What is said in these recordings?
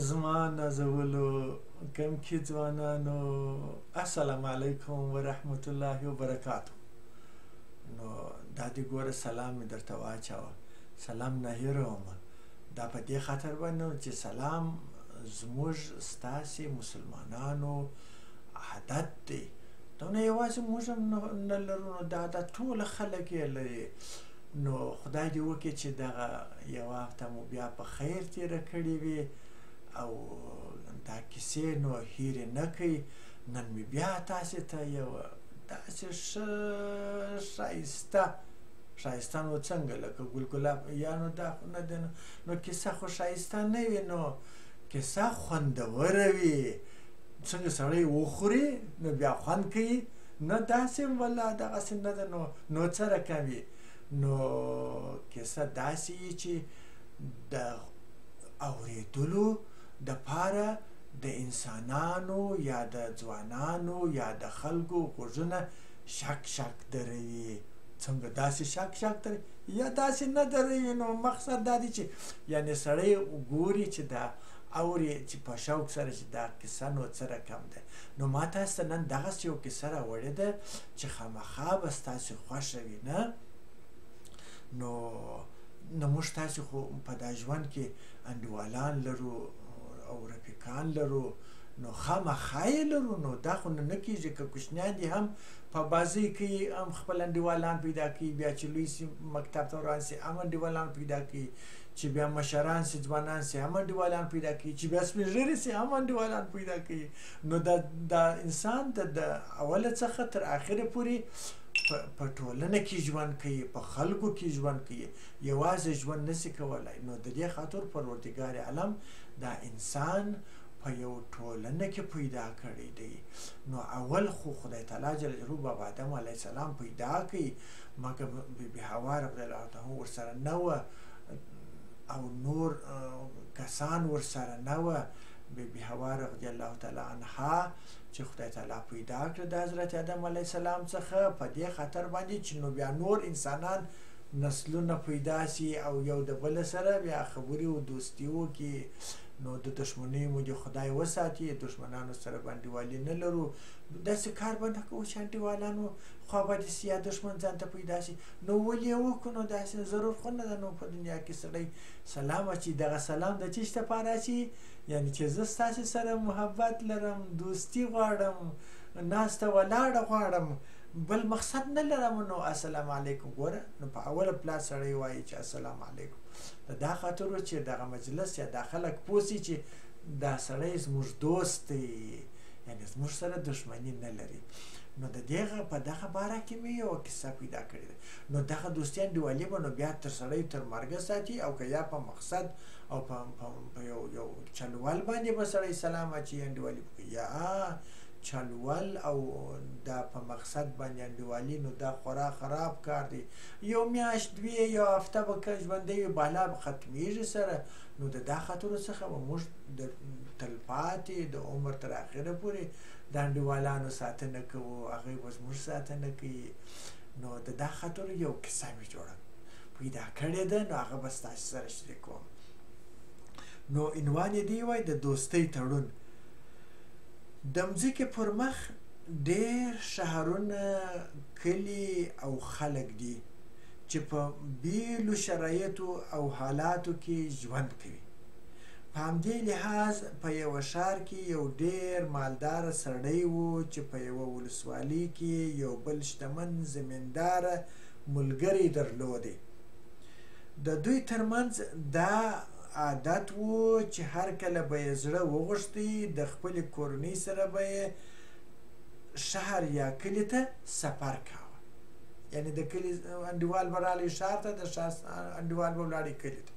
زما نازولو کم کې ځوانانو السلام علیکم ورحمت الله وبرکاتو. نو دا دې ګوره سلام مې درته واچوه، سلام نه هېروم. دا په دې خاطر باندې چې سلام زموږ ستاسې مسلمانانو عادت دی، دا نه یوازې موږ هم نه لرو، نو دا عادت ټوله خلک یې لري. نو خدای دې وکړي چې دغه یوه هفته مو بیا په خیر تېره کړې وي او دا کیسې نو هیرې نه کوي. نن مې بیا تاسې ته یوه داسې ښه ښایسته نو څنګه لکه ګل ګلاب یا نو دا خو نه دی، نو کیسه خو ښایسته نه وي، نو کیسه خوندوره وي. څنګه سړی وخوري نو بیا خوند کوي، نه داسې ولا دغسې نه ده، نو څه رقم وي. نو کیسه داسې وي چې د اورېدلو دپاره د انسانانو یا د ځوانانو یا د خلکو غوږونه شک دروي. څنګه داسې شک دروي یا داسې نه دروي؟ نو مقصد دا دی چې یعنې سړی ګوري چې دا اوري چې په شوق سره چې دا کیسه نو څه رقم ده. نو ما تاسو ته نن دغسې یو کیسه راوړې ده چې خامخا به ستاسې خوښه وي. نه نو موږ تاسې خو په دا ژوند کې انډیوالان لرو او رفیقان لرو، نو خامخا یې لرو. نو دا خو نه کېږي که کوچنیان دي هم په بازۍ کې هم خپل انډیوالان پیدا کوي، بیا چې لوی سي مکتب ته روان سي هم انډیوالان پیدا کوي، چې بیا مشران سي ځوانان سي هم انډیوالان پیدا کوي، چې بیا سپین ږیري سي هم انډیوالان پیدا کوي. نو دا انسان د اوله څخه تر اخره پورې په ټولنه کې ژوند کوي، په خلکو کې ژوند کوي، یوازې ژوند نشي کولی. نو د دې خاطر پروردګار عالم دا انسان په یو ټولنه کې پیدا کړی دی. نو اول خو خدای تعالی جل جلاله بابا آدم علیه السلام پیدا کړي، مګر بیبي حوا رضی الله عنها ورسره نه وه او نور کسان ورسره نه وه. بیبي حوا رضی الله تعالی عنها چې خدای تعالی پیدا کړه د حضرت آدم علیه السلام څخه په دې خاطر باندې چې نو بیا نور انسانان نسلونه پیدا سي او یو د بل سره بیا خبرې او دوستي وکړي. نو د دښمنۍ مو دې خدای وساتي، دښمنانو سره به انډیوالي نه لرو. داسې کار به نه کوو چې انډیوالانو خوا به دې سي یا دښمن ځان ته پیدا سي. نو ولې یې وکړو؟ نو داسې ضرور خو نه ده. نو په دنیا کې سړی سلام اچي، دغه سلام د چیش دپاره اچي؟ یعنې چې زه ستاسې سره محبت لرم، دوستي غواړم، ناسته ولاړه غواړم، بل مقصد نه لرم. نو السلام علیکم. ګوره نو په اوله پلا سړی وایي چې السلام علیکم، د دا خاطر و چې دغه مجلس یا دا خلک پوه سي چې دا سړی زموږ دوست دی، یعنې زموږ سره دښمني نه لري. نو د دغه په دغه باره کې مې یوه کیسه پیدا کړې ده. نو دغه دوستي انډیوالي به نو بیا تر سړی تر مرګه ساتي، او که یا په مقصد او په یو چلول باندې به سړی سلام اچي انډیوالي وکړي، یا چلول او دا په مقصد باندې انډیوالي، نو دا خورا خراب کار دی. یو میاشت دوې یو هفته به که ژوندی وي بالا به ختمیږي سره. نو د دا خاطرو څخه به موږ د تلپاتې د عمر تر اخره پورې د انډیوالانو ساتنه کوو، هغوی به زموږ ساتنه کوي. نو د دا خاطرو یو کیسه مې جوړه پیدا کړې ده، نو هغه به ستاسو سره شریکوم. نو عنوان یې دی وایي د دوستۍ تړون. د مځکې پر مخ ډېر شهرونه، کلي او خلک دي چې په بیلو شرایطو او حالاتو کې ژوند کوي. په همدې لحاظ په یوه ښار کې یو ډېر مالداره سړی و چې په یوه ولسوالۍ کې یو بل شتمن زمینداره ملګری درلودی. د دوی ترمنځ دا عادت و چې هر کله به یې زړه وغوښتی د خپلې کورنۍ سره به یې شهر یا کلي ته سفر کاوه. یعنې د کلي انډیوال به رالی ښار ته، د ښار انډیوال به ولاړی کلي ته،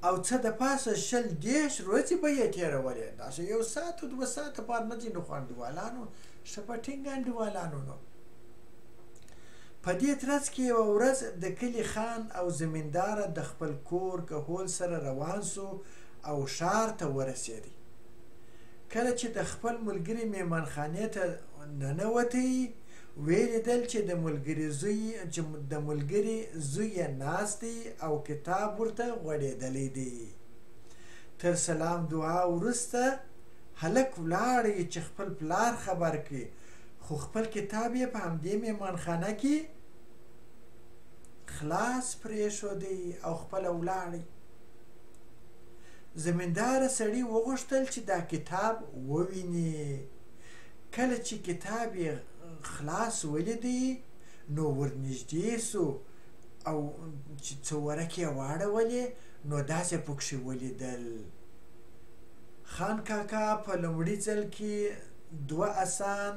او څه د پاسه 20-30 ورځې به یې تېرولې. داسې 1 ساعت او 2 ساعته پار نه ځي. نو خو انډیوالانو ښه په ټینګه انډیوالانو. نو په دې ترڅ کې یوه ورځ د کلي خان او زمینداره د خپل کور کهول سره روان سو او ښار ته ورسېدی. کله چې د خپل ملګري میهمانخانې ته ننوتی، ویې لیدل چې د ملګري زوی یې ناست دی او کتاب ورته غوړېدلی دی. تر سلام دعا وروسته هلک ولاړی چې خپل پلار خبر کړي خو خپل کتاب یې په همدې میهمانخانه کې خلاص پرېښودی او خپله ولاړی. زمینداره سړي وغوښتل چې دا کتاب وویني. کله چې کتاب یې خلاص ولیدی نو ورنږدې سو او چې څه ورقې یې واړولې نو داسې پکښې ولیدل. خان کاکا په لومړي ځل کې 2 اسان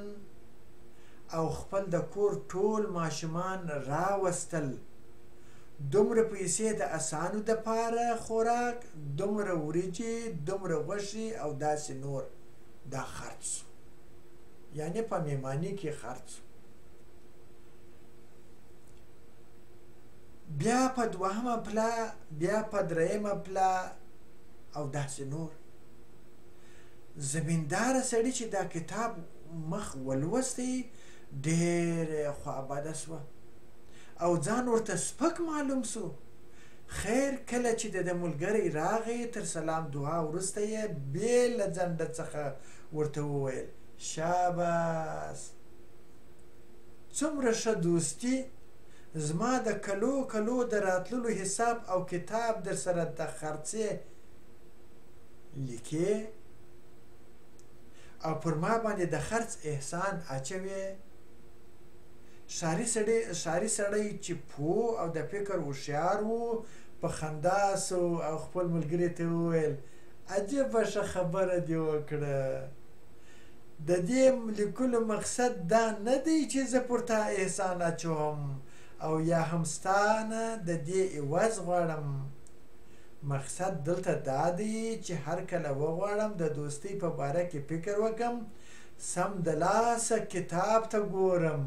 او خپل د کور ټول ماشومان راوستل. دومره پیسې د اسانو دپاره خوراک، دومره وریجې، دومره غوښې او داسې نور. دا خرڅ سو، یعنې په میماني کې خرڅ سو. بیا په 2مه پله، بیا په 3مه پله او داسې نور. زمینداره سړي چې دا کتاب مخ ولوستی ډېره خوابده سوه او ځان ورته سپک معلوم سو. خیر کله چې د ملګری راغی تر سلام دعا وروسته یې بې له ځنډه څخه ورته وویل شاباس، څومره ښه دوستي، زما د کلو کلو د راتللو حساب او کتاب در سره د خرڅې لیکې او پر ما باندې د خرڅ احسان اچوي. ښاري سړی چې پوه او د فکر هوښیار و په خندا سو او خپل ملګري ته وویل عجبه ښه خبره دې وکړه. د دې لیکلو مقصد دا نه دی چې زه پر تا احسان اچوم او یا هم ستا نه د دې عوض غواړم. مقصد دلته دا دی چې هر کله وغواړم د دوستۍ په باره کې فکر وکم سم د لاسه کتاب ته ګورم،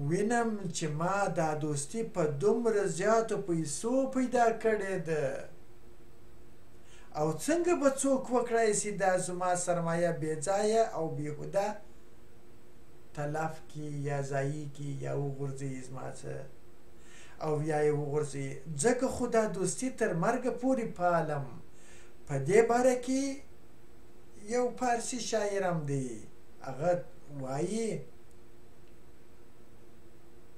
وینم چې ما دا دوستي په دومره زیاتو پیسو پیدا کړې ده او څنګه به څوک وکړای سي دا زما سرمایه بې ځایه او بېهوده تلف کي یا ضایع کي یا وغورځوي زما څه او یا یې وغورځوي. ځکه خو دا دوستي تر مرګه پورې پالم. په دې باره کې یو فارسي شاعر هم دی، هغه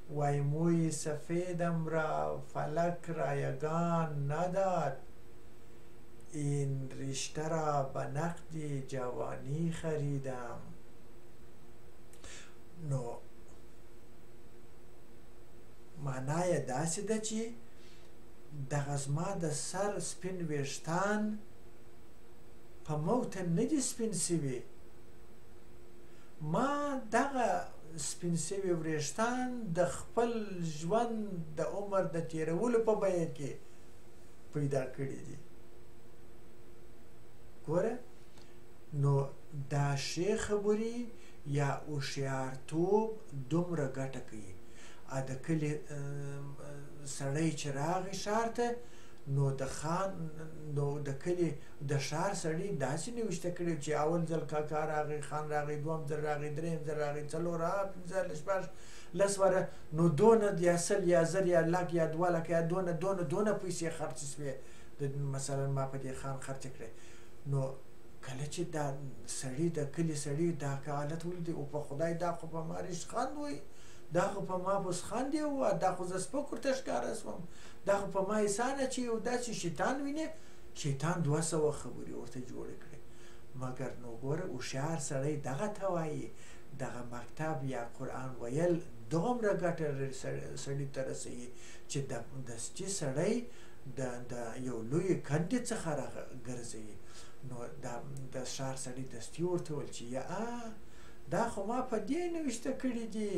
وای موی سفیدم را فلک رایگان نداد، این رشته را به نقد جوانی خریدم. نو معنا یې داسې ده چې دغه زما د سر سپین ویښتان په موته نه دي سپین سوي، ما دغه سپین سوي وریښتان د خپل ژوند د عمر د تیرولو په بیه کې پیدا کړي دي. ګوره نو دا ښې خبرې یا هوښیارتوب دومره ګټه کوي. د کلي سړی چې راغی ښار ته نو د کلي د ښار سړي داسې نوشته کړي چې اول ځل کاکا راغی، خان راغی، 2م ځل راغی، 3م ځل راغی، 4 5 6 10 وره نو دونه یا 100 یا 1000 یا لک یا 2 لک یا دونه پیسې خرڅ شوې. مثلا ما په دې خان خرڅ کړې. نو کله چې دا سړي د کلي سړي دا حالت ولیدي او په خدای دا خو په ما ریشخند وایي، دا خو په ما بوسخند یې ووه، دا خو زه سپک ورته ښکاره سوم، دا خو په ما احسان چې یو داسې شیطان وینې. شیطان 200 خبرې ورته جوړې کړې. مګر نو ګوره هوښیار سړی دغه ته وایي دغه مکتب یا قرآن ویل دومره ګټه سړي ته رسوي چې دستي سړی د یو لوی کندې څخه راګرځوي. نو د ښار سړي دستي ورته ویل چې دا خو ما په دې نوشته کړي دي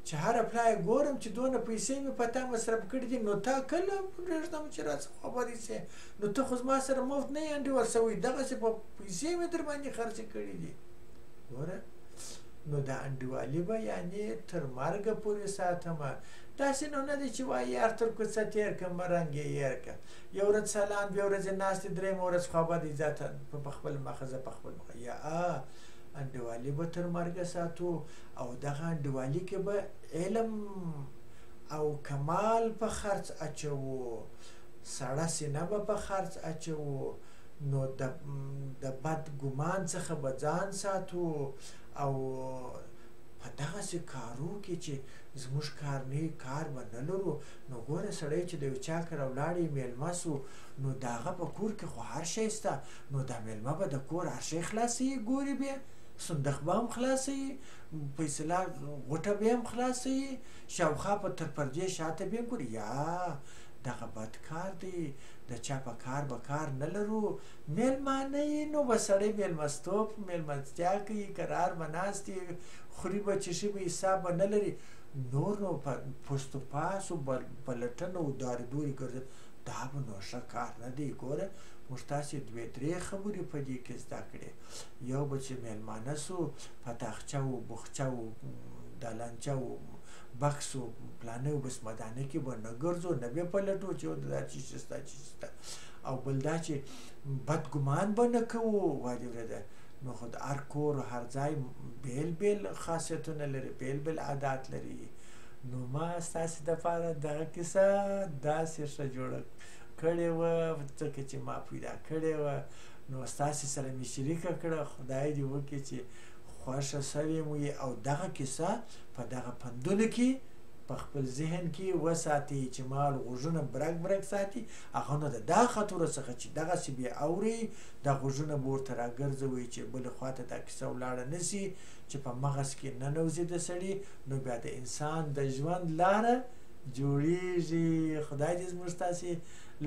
چې هره پلای ګورم چې دونه پیسې مې په تا مصرف کړي دي، نو تا کله پرېږدم چې راڅخه خبرې سې، نو ته خو زما سره مفت نه یې انډیوال سوی، دغسې په پیسې مې در باندې خرڅې کړي دي. ګوره نو دا انډیوالي به یعنې تر مرګه پورې ساتمه. داسې نو نه دی چې وایي یار تر کوڅه تېر کړم رنګ یې هېر کړه، یو ورځ سلام، بیا ورځې ناستې، 3مه ورځ خوابدۍ ذاته په خپل مخه زه په خپل مخه. یا انډیوالي به تر مرګه ساتو او دغه انډیوالي کې به علم او کمال په خرڅ اچوو، سړه سینه به په خرڅ اچوو، نو د بد ګمان څخه به ځان ساتو او په دغسې کارو کې چې زموږ کار به نه لرو نو ګوره سړی چې د یو چا کره ولاړې میلمه سو نو د هغه په کور کې خو هر شی شته نو دا میلمه به د کور هر شی خلاصوي ګوري بیا صندوق به هم خلاصوي فیصله غوټه به هم خلاصوي شاوخوا په تر پردې شاته به هم ګوري یا دغه بد کار دی د چا په کار به کار نه لرو میلمانه یې نو به سړی میلمستوب میلمستیا کوي قرار به ناست وي خوري به چشي به حساب به نه لري نور نو په پوست و پاس و پلټنه و دارې دورې ګرځي دا به نو ښه کار نه دی ګوره موږ تاسې دوې درې خبرې په دې کې زده کړې یو به چې میلمانه سو په تاخچه و بخچه و دالانچه و بکس و پلانه و بسمدانه کې به نه ګرځو نه به پلټو چې دا چیز شته او بل دا چې بد ګمان به نه کوو وادي ورده نو خو د هر کور هر ځای بیل بیل خاصیتونه لري بیل بیل عادات لري نو ما ستاسې دپاره دغه کیسه داسې ښه جوړه کړې وه ځکه چې ما پیدا کړې وه نو ستاسې سره مې شریکه کړه خدای دې وکړي چې خوښه سوې مو او دغه کیسه په دغه پندونو کې په خپل ذهن کې وساتي چې مال غوږونه برک ساتي هغه نو د دا خطرو څخه چې دغسې بې اوري دا غوږونه به ورته راګرځوي چې بلې خواته دا کیسه ولاړه نه سي چې په مغز کې ننوځي د سړي نو بیا د انسان د ژوند لاره جوړیږي خدای دې زموږ ستاسې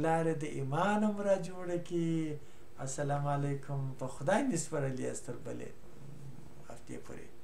لارې د ایمان هم را جوړه کړي السلام علیکم په خدای دې سپارلي است تر بلې هفتې پورې